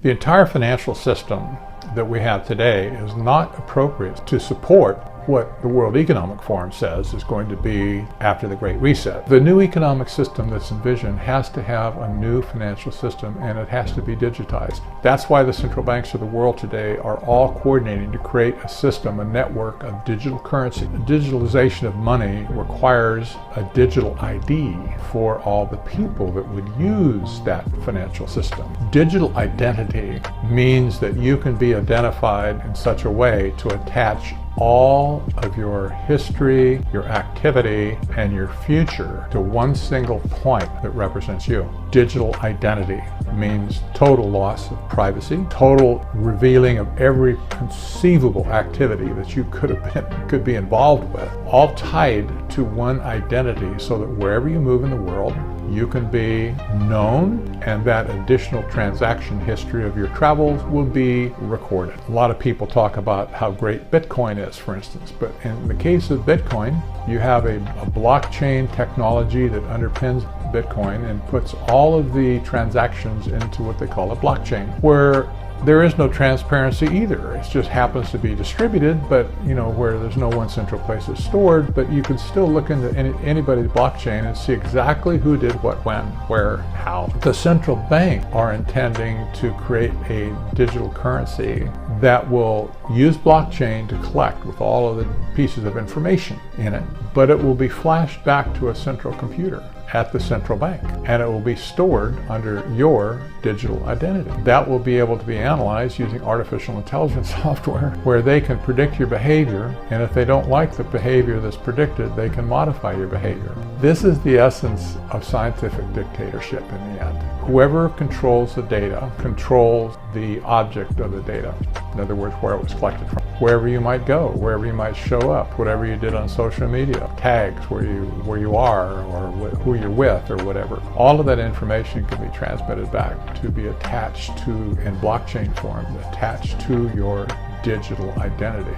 The entire financial system that we have today is not appropriate to support what the World Economic Forum says is going to be after the Great Reset. The new economic system that's envisioned has to have a new financial system, and it has to be digitized. That's why the central banks of the world today are all coordinating to create a system, a network of digital currency. The digitalization of money requires a digital ID for all the people that would use that financial system. Digital identity means that you can be identified in such a way to attach all of your history, your activity, and your future to one single point that represents you. Digital identity means total loss of privacy, total revealing of every conceivable activity that you could be involved with, all tied to one identity so that wherever you move in the world, you can be known, and that additional transaction history of your travels will be recorded. A lot of people talk about how great Bitcoin is, for instance, but in the case of Bitcoin, you have a blockchain technology that underpins Bitcoin and puts all of the transactions into what they call a blockchain, where there is no transparency either. It just happens to be distributed, but where there's no one central place it's stored, but you can still look into anybody's blockchain and see exactly who did what, when, where, how. The central bank are intending to create a digital currency that will use blockchain to collect with all of the pieces of information in it, but it will be flashed back to a central computer at the central bank, and it will be stored under your digital identity. That will be able to be analyzed using artificial intelligence software where they can predict your behavior, and if they don't like the behavior that's predicted, they can modify your behavior. This is the essence of scientific dictatorship in the end. Whoever controls the data controls the object of the data. In other words, where it was collected from. Wherever you might go, wherever you might show up, whatever you did on social media, tags where you are or who you're with or whatever. All of that information can be transmitted back to be attached to, in blockchain form, attached to your digital identity.